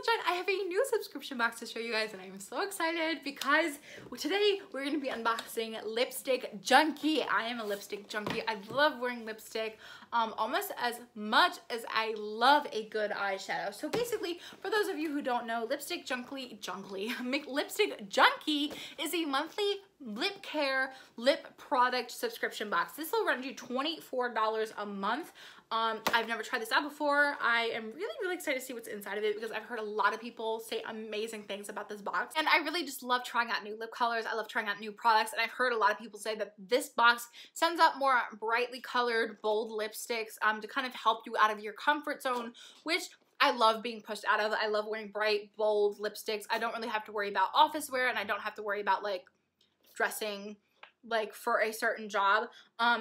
Sunshine. I have a new subscription box to show you guys and I'm so excited because today we're going to be unboxing Lipstick Junkie. I am a lipstick junkie. I love wearing lipstick almost as much as I love a good eyeshadow. So basically, for those of you who don't know, Lipstick Junkie is a monthly lip care lip product subscription box. This will run you $24 a month. I've never tried this out before. I am really excited to see what's inside of it because I've heard a lot of people say amazing things about this box, and I really just love trying out new lip colors. I love trying out new products, and I've heard a lot of people say that this box sends out more brightly colored, bold lipsticks to kind of help you out of your comfort zone, which I love being pushed out of. I love wearing bright, bold lipsticks. I don't really have to worry about office wear, and I don't have to worry about like dressing like for a certain job.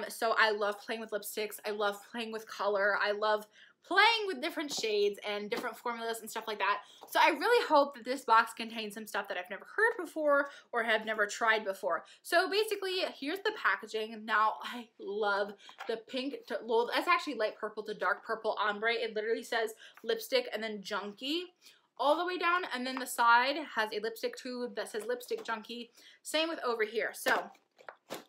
So I love playing with lipsticks. I love playing with color. I love playing with different shades and different formulas and stuff like that. So I really hope that this box contains some stuff that I've never heard before or have never tried before. So basically, here's the packaging. Now, I love the pink to, well, that's actually light purple to dark purple ombre. It literally says lipstick and then junkie all the way down, and then the side has a lipstick tube that says Lipstick Junkie. Same with over here. So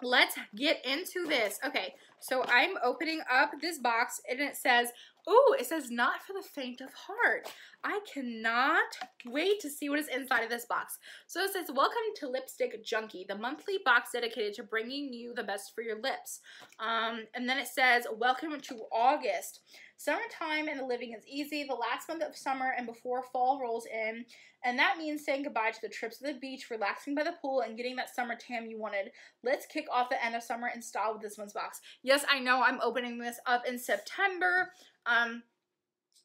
let's get into this. Okay, so I'm opening up this box and it says, ooh, it says not for the faint of heart. I cannot wait to see what is inside of this box. So it says, welcome to Lipstick Junkie, the monthly box dedicated to bringing you the best for your lips. And then it says, welcome to August. Summertime and the living is easy, the last month of summer and before fall rolls in, and that means saying goodbye to the trips to the beach, relaxing by the pool, and getting that summer tan you wanted. Let's kick off the end of summer in style with this month's box. Yes, I know I'm opening this up in September.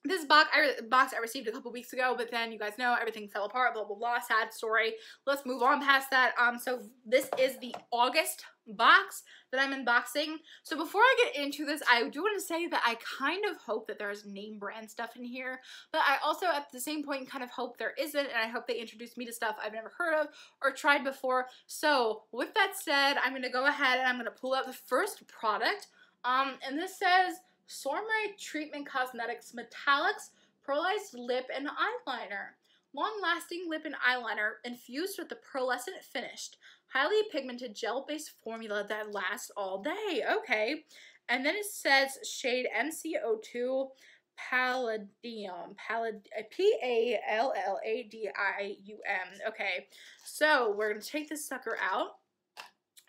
This box I received a couple weeks ago, but then you guys know everything fell apart, blah, blah, blah, sad story. Let's move on past that. So this is the August box that I'm unboxing. So before I get into this, I do want to say that I kind of hope that there's name brand stuff in here, but I also at the same point kind of hope there isn't, and I hope they introduce me to stuff I've never heard of or tried before. So with that said, I'm going to go ahead and I'm going to pull out the first product, and this says Sorbet Treatment Cosmetics Metallics Pearlized Lip and Eyeliner. Long-lasting lip and eyeliner infused with a pearlescent finished, highly pigmented gel-based formula that lasts all day. Okay. And then it says shade MCO2 Palladium. P-A-L-L-A-D-I-U-M. Okay. So we're going to take this sucker out.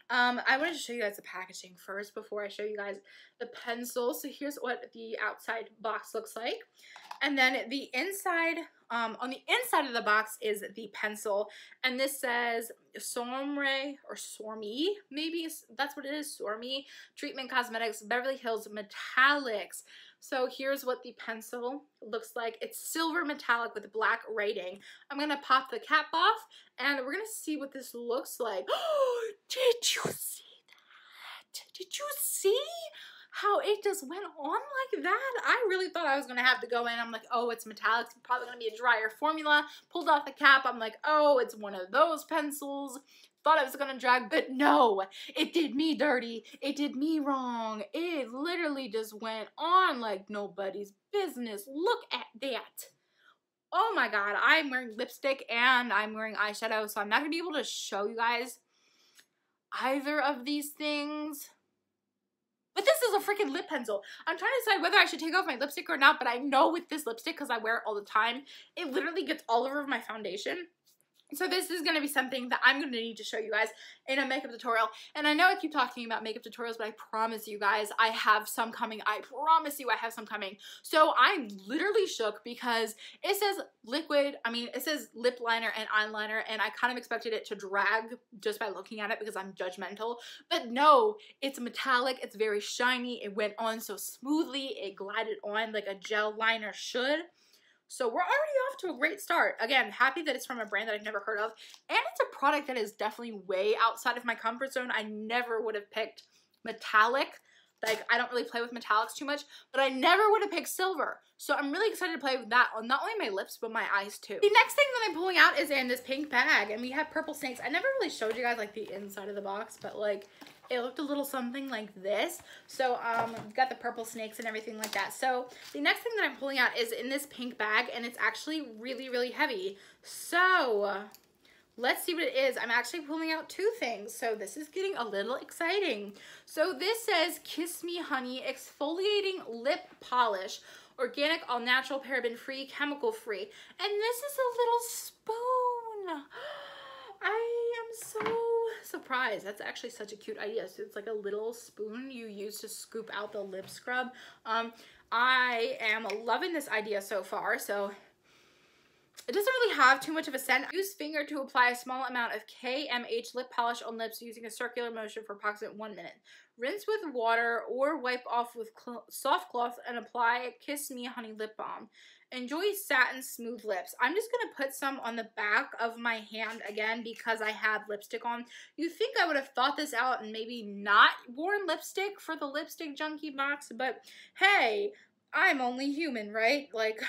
I wanted to show you guys the packaging first before I show you guys the pencil. So here's what the outside box looks like. And then the inside, on the inside of the box is the pencil. And this says Sorme, or Sormi, maybe that's what it is, Sormi Treatment Cosmetics Beverly Hills Metallics. So here's what the pencil looks like. It's silver metallic with black writing. I'm going to pop the cap off and we're going to see what this looks like. Oh, did you see that? Did you see how it just went on like that? I really thought I was going to have to go in. I'm like, oh, it's metallic. It's probably going to be a drier formula. Pulled off the cap. I'm like, oh, it's one of those pencils. Thought I was gonna drag, but no, it did me dirty. It did me wrong. It literally just went on like nobody's business. Look at that. Oh my god, I'm wearing lipstick and I'm wearing eyeshadow, so I'm not gonna be able to show you guys either of these things. But this is a freaking lip pencil. I'm trying to decide whether I should take off my lipstick or not, but I know with this lipstick, because I wear it all the time, it literally gets all over my foundation. So this is going to be something that I'm going to need to show you guys in a makeup tutorial. And I know I keep talking about makeup tutorials, but I promise you guys I have some coming. I promise you I have some coming. So I'm literally shook because it says liquid, it says lip liner and eyeliner, and I kind of expected it to drag just by looking at it because I'm judgmental. But no, it's metallic. It's very shiny. It went on so smoothly. It glided on like a gel liner should. So we're already off to a great start. Again, happy that it's from a brand that I've never heard of. And it's a product that is definitely way outside of my comfort zone. I never would have picked metallic. Like, I don't really play with metallics too much, but I never would have picked silver. So I'm really excited to play with that on not only my lips, but my eyes too. The next thing that I'm pulling out is in this pink bag, and we have purple snakes. I never really showed you guys like the inside of the box, but like it looked a little something like this. So we've got the purple snakes and everything like that. So the next thing that I'm pulling out is in this pink bag, and it's actually really, really heavy. So let's see what it is. I'm actually pulling out two things, so this is getting a little exciting. So this says Kiss Me Honey Exfoliating Lip Polish, organic, all natural, paraben free, chemical free. And this is a little spoon. I am so surprised. That's actually such a cute idea. So it's like a little spoon you use to scoop out the lip scrub. I am loving this idea so far. So it doesn't really have too much of a scent. Use finger to apply a small amount of KMH lip polish on lips using a circular motion for approximately 1 minute. Rinse with water or wipe off with soft cloth and apply Kiss Me Honey lip balm. Enjoy satin smooth lips. I'm just going to put some on the back of my hand again because I have lipstick on. You think I would have thought this out and maybe not worn lipstick for the Lipstick Junkie box, but hey, I'm only human, right? Like,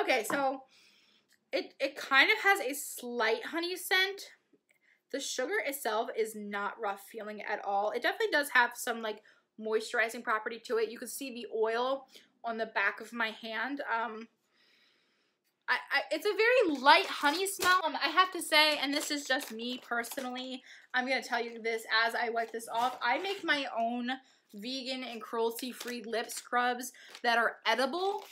okay, so it kind of has a slight honey scent. The sugar itself is not rough feeling at all. It definitely does have some like moisturizing property to it. You can see the oil on the back of my hand. It's a very light honey smell. I have to say, and this is just me personally, I'm going to tell you this as I wipe this off. I make my own vegan and cruelty-free lip scrubs that are edible.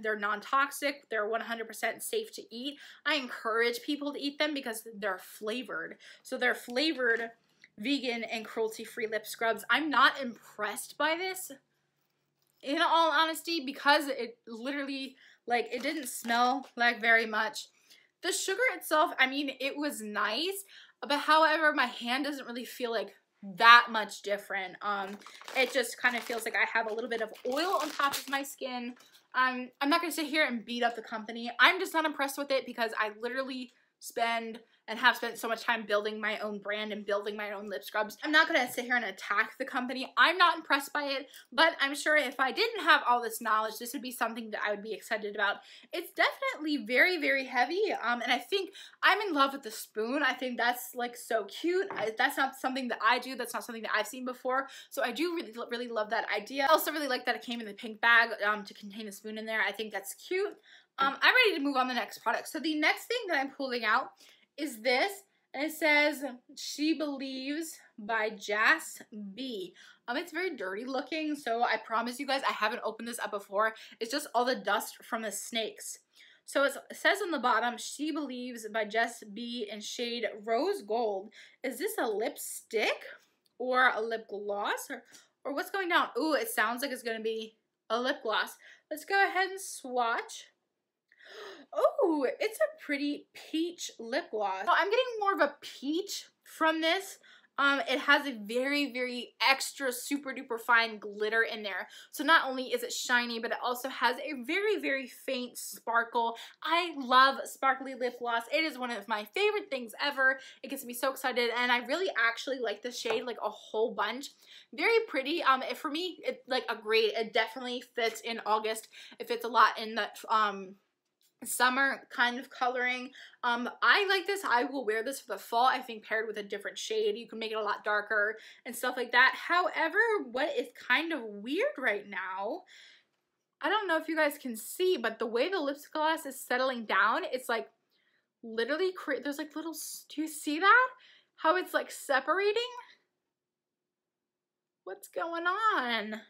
They're non-toxic. They're 100% safe to eat. I encourage people to eat them because they're flavored. So they're flavored vegan and cruelty-free lip scrubs. I'm not impressed by this, in all honesty, because it literally, like, it didn't smell like very much. The sugar itself, I mean, it was nice, but however, my hand doesn't really feel like that much different. It just kind of feels like I have a little bit of oil on top of my skin. I'm not going to sit here and beat up the company. I'm just not impressed with it because I literally spend and have spent so much time building my own brand and building my own lip scrubs. I'm not going to sit here and attack the company. I'm not impressed by it, but I'm sure if I didn't have all this knowledge, this would be something that I would be excited about. It's definitely very, very heavy, and I think I'm in love with the spoon. I think that's like so cute. That's not something that I do. That's not something that I've seen before, so I do really, really love that idea. I also really like that it came in the pink bag to contain a spoon in there. I think that's cute. I'm ready to move on to the next product. So the next thing that I'm pulling out is this, and it says She Believes by Jas B. It's very dirty looking, so I promise you guys I haven't opened this up before. It's just all the dust from the snakes. So it says on the bottom, She Believes by Jas B in shade Rose Gold. Is this a lipstick or a lip gloss or what's going down? Ooh, it sounds like it's going to be a lip gloss. Let's go ahead and swatch. Oh, it's a pretty peach lip gloss. So I'm getting more of a peach from this. It has a very, very extra super duper fine glitter in there. So not only is it shiny, but it also has a very, very faint sparkle. I love sparkly lip gloss. It is one of my favorite things ever. It gets me so excited, and I really actually like the shade like a whole bunch. Very pretty. For me, it's like a great. It definitely fits in August. It fits a lot in that summer kind of coloring. I like this. I will wear this for the fall. I think paired with a different shade, you can make it a lot darker and stuff like that. However, what is kind of weird right now, I don't know if you guys can see, but the way the lip gloss is settling down, it's like literally, there's like little, do you see that? How it's like separating? What's going on?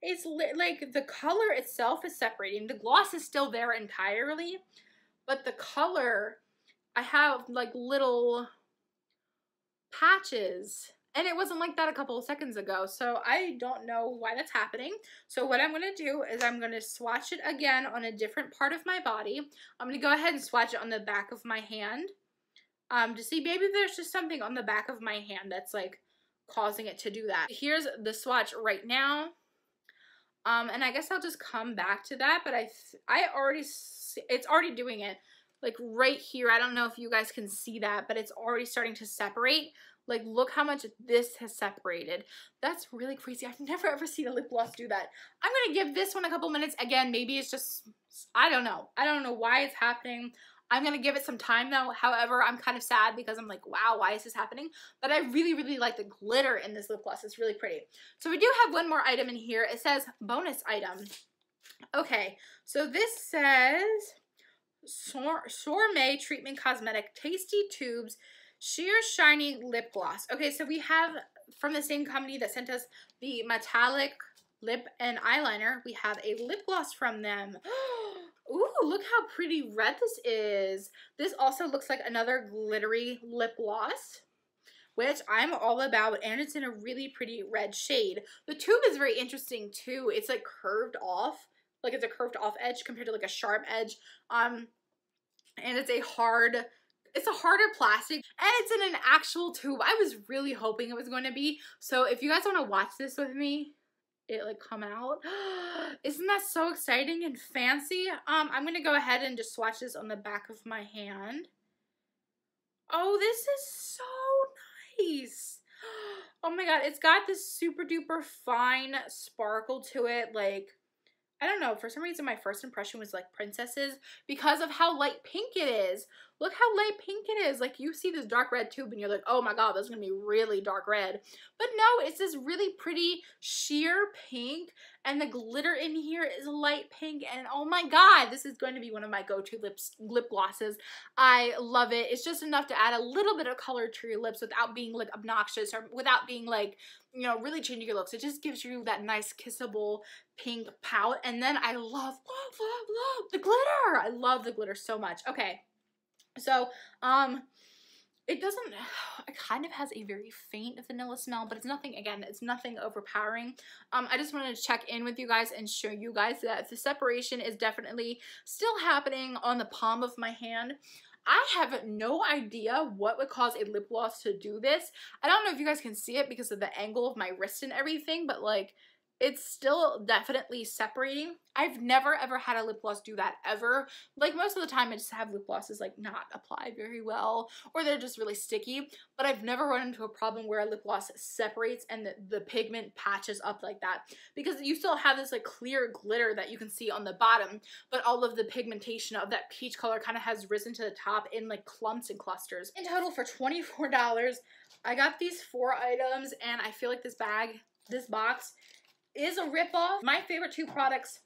It's like the color itself is separating. The gloss is still there entirely, but the color, I have like little patches, and it wasn't like that a couple of seconds ago, so I don't know why that's happening. So what I'm going to do is I'm going to swatch it again on a different part of my body. I'm going to go ahead and swatch it on the back of my hand to see maybe there's just something on the back of my hand that's like causing it to do that. Here's the swatch right now. And I guess I'll just come back to that, but it's already doing it, like right here. I don't know if you guys can see that, but it's already starting to separate Like, look how much this has separated. That's really crazy. I've never ever seen a lip gloss do that. I'm going to give this one a couple minutes. Again, maybe it's just, I don't know. I don't know why it's happening. I'm going to give it some time though. However, I'm kind of sad because I'm like, wow, why is this happening? But I really, really like the glitter in this lip gloss. It's really pretty. So we do have one more item in here. It says bonus item. Okay, so this says Sorbet Treatment Cosmetic Tasty Tubes Sheer Shiny Lip Gloss. Okay, so we have from the same company that sent us the metallic lip and eyeliner, we have a lip gloss from them. Ooh, look how pretty red this is. This also looks like another glittery lip gloss, which I'm all about, and it's in a really pretty red shade. The tube is very interesting too. It's like curved off, like it's a curved off edge compared to like a sharp edge. And it's a harder plastic, and it's in an actual tube. I was really hoping it was going to be. So if you guys want to watch this with me, it like come out. Isn't that so exciting and fancy? I'm gonna go ahead and just swatch this on the back of my hand. Oh, this is so nice. Oh my god, it's got this super duper fine sparkle to it. Like, I don't know, for some reason my first impression was like princesses because of how light pink it is. Look how light pink it is. Like, you see this dark red tube and you're like, oh my god, that's gonna be really dark red. But no, it's this really pretty sheer pink, and the glitter in here is light pink, and oh my god, this is going to be one of my go-to lip glosses. I love it. It's just enough to add a little bit of color to your lips without being like obnoxious or without being like, you know, really changing your looks. It just gives you that nice kissable pink pout. And then I love the glitter. I love the glitter so much. Okay. So, it doesn't, it kind of has a very faint vanilla smell, but it's nothing, again, it's nothing overpowering. I just wanted to check in with you guys and show you guys that the separation is definitely still happening on the palm of my hand. I have no idea what would cause a lip gloss to do this. I don't know if you guys can see it because of the angle of my wrist and everything, but like, it's still definitely separating. I've never ever had a lip gloss do that ever. Like, most of the time I just have lip glosses like not apply very well, or they're just really sticky, but I've never run into a problem where a lip gloss separates and the pigment patches up like that, because you still have this like clear glitter that you can see on the bottom, but all of the pigmentation of that peach color kind of has risen to the top in like clumps and clusters. In total, for $24, I got these 4 items, and I feel like this box is a ripoff. My favorite 2 products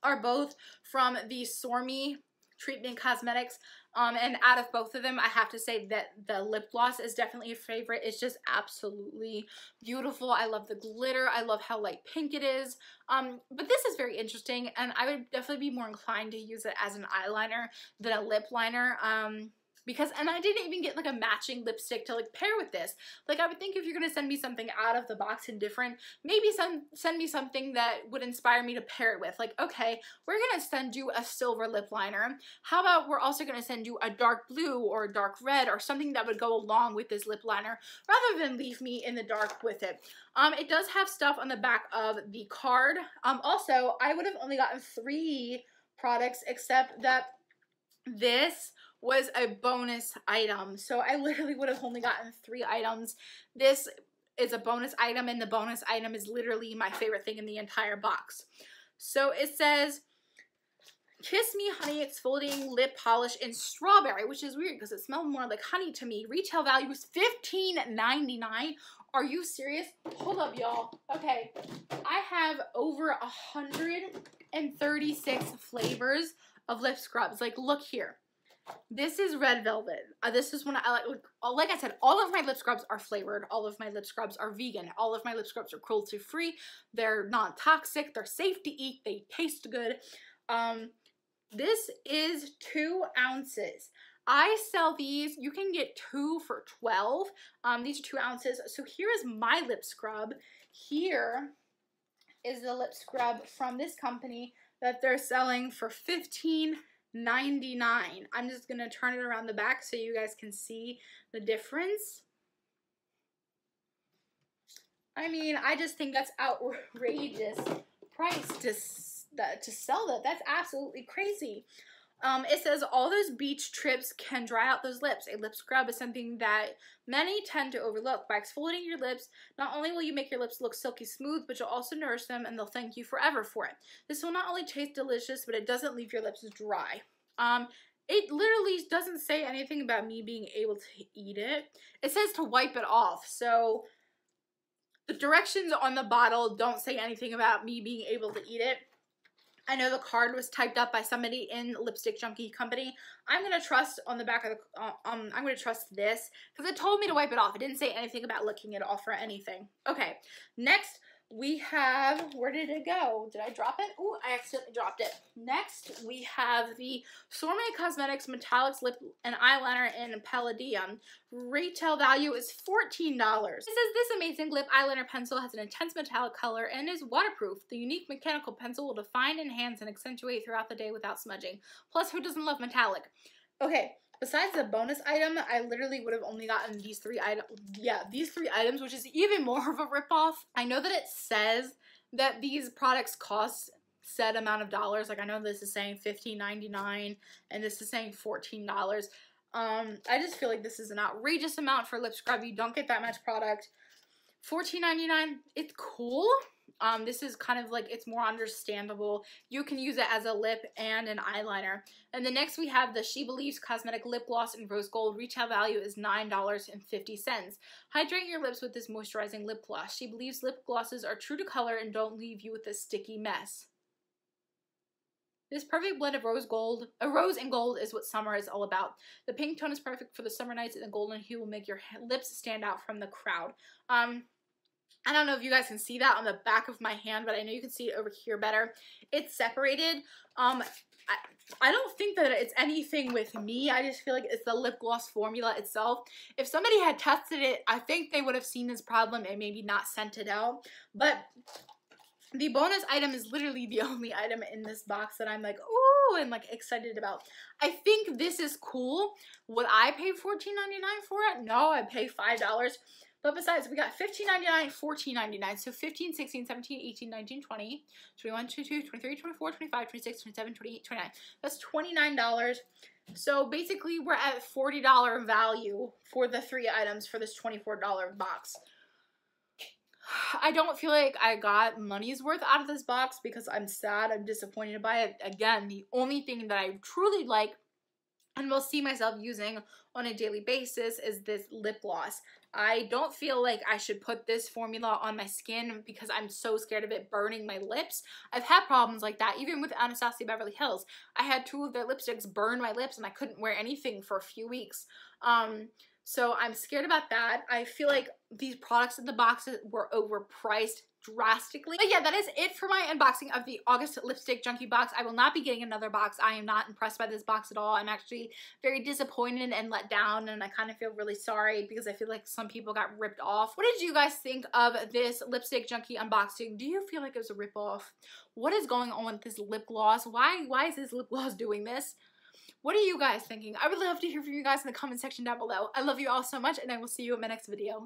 are both from the Sorbet Treatment Cosmetics, and out of both of them, I have to say that the lip gloss is definitely a favorite. It's just absolutely beautiful. I love the glitter. I love how light pink it is. But this is very interesting, and I would definitely be more inclined to use it as an eyeliner than a lip liner. Because, and I didn't even get like a matching lipstick to like pair with this. Like, I would think if you're gonna send me something out of the box and different, maybe send me something that would inspire me to pair it with. Like, okay, we're gonna send you a silver lip liner. How about we're also gonna send you a dark blue or a dark red or something that would go along with this lip liner, rather than leave me in the dark with it. It does have stuff on the back of the card. Also, I would have only gotten 3 products, except that this was a bonus item. So I literally would have only gotten 3 items. This is a bonus item, and the bonus item is literally my favorite thing in the entire box. So it says, Kiss Me Honey Exfoliating Lip Polish in Strawberry, which is weird because it smelled more like honey to me. Retail value is $15.99. Are you serious? Hold up, y'all. Okay, I have over 136 flavors of lip scrubs. Like, look here. This is Red Velvet. This is one I like I said, all of my lip scrubs are flavored. All of my lip scrubs are vegan. All of my lip scrubs are cruelty free. They're non-toxic. They're safe to eat. They taste good. This is 2 ounces. I sell these. You can get 2 for $12. These are 2 ounces. So here is my lip scrub. Here is the lip scrub from this company that they're selling for $15.99. I'm just gonna turn it around the back so you guys can see the difference. I mean, I just think that's outrageous price to sell that. That's absolutely crazy. It says all those beach trips can dry out those lips. A lip scrub is something that many tend to overlook. By exfoliating your lips, not only will you make your lips look silky smooth, but you'll also nourish them and they'll thank you forever for it. This will not only taste delicious, but it doesn't leave your lips dry. It literally doesn't say anything about me being able to eat it. It says to wipe it off. So the directions on the bottle don't say anything about me being able to eat it. I know the card was typed up by somebody in Lipstick Junkie company. I'm going to trust on the back of the, I'm going to trust this because it told me to wipe it off. It didn't say anything about licking it off or anything. Okay, next we have, where did it go? Did I drop it? Oh, I accidentally dropped it. Next, we have the Sorbet Cosmetics Metallics Lip and Eyeliner in Palladium. Retail value is $14. It says this amazing lip eyeliner pencil has an intense metallic color and is waterproof. The unique mechanical pencil will define, enhance, and accentuate throughout the day without smudging. Plus, who doesn't love metallic? Okay. Besides the bonus item, I literally would have only gotten these three items. Yeah, these three items, which is even more of a ripoff. I know that it says that these products cost set amount of dollars. Like I know this is saying $15.99 and this is saying $14. I just feel like this is an outrageous amount for lip scrub. You don't get that much product. $14.99, it's cool. This is kind of like, it's more understandable. You can use it as a lip and an eyeliner. And the next we have the She Believes Cosmetic Lip Gloss in Rose Gold. Retail value is $9.50. Hydrate your lips with this moisturizing lip gloss. She believes lip glosses are true to color and don't leave you with a sticky mess. This perfect blend of rose and gold is what summer is all about. The pink tone is perfect for the summer nights and the golden hue will make your lips stand out from the crowd. I don't know if you guys can see that on the back of my hand, but I know you can see it over here better. It's separated. I don't think that it's anything with me. I just feel like it's the lip gloss formula itself. If somebody had tested it, I think they would have seen this problem and maybe not sent it out. But the bonus item is literally the only item in this box that I'm like, ooh, and like excited about. I think this is cool. Would I pay $14.99 for it? No, I pay $5. But besides, we got $15.99, $14.99. So 15, 16, 17, 18, 19, 20, 21, 22, 23, 24, 25, 26, 27, 28, 29. That's $29. So basically, we're at $40 value for the three items for this $24 box. I don't feel like I got money's worth out of this box because I'm sad. I'm disappointed by it. Again, the only thing that I truly like and will see myself using on a daily basis is this lip gloss. I don't feel like I should put this formula on my skin because I'm so scared of it burning my lips. I've had problems like that, even with Anastasia Beverly Hills. I had 2 of their lipsticks burn my lips and I couldn't wear anything for a few weeks. So I'm scared about that. I feel like these products in the boxes were overpriced drastically. But yeah, that is it for my unboxing of the August Lipstick Junkie box. I will not be getting another box. I am not impressed by this box at all. I'm actually very disappointed and let down, and I kind of feel really sorry because I feel like some people got ripped off. What did you guys think of this Lipstick Junkie unboxing? Do you feel like it was a ripoff? What is going on with this lip gloss? Why is this lip gloss doing this? What are you guys thinking? I would love to hear from you guys in the comment section down below. I love you all so much, and I will see you in my next video.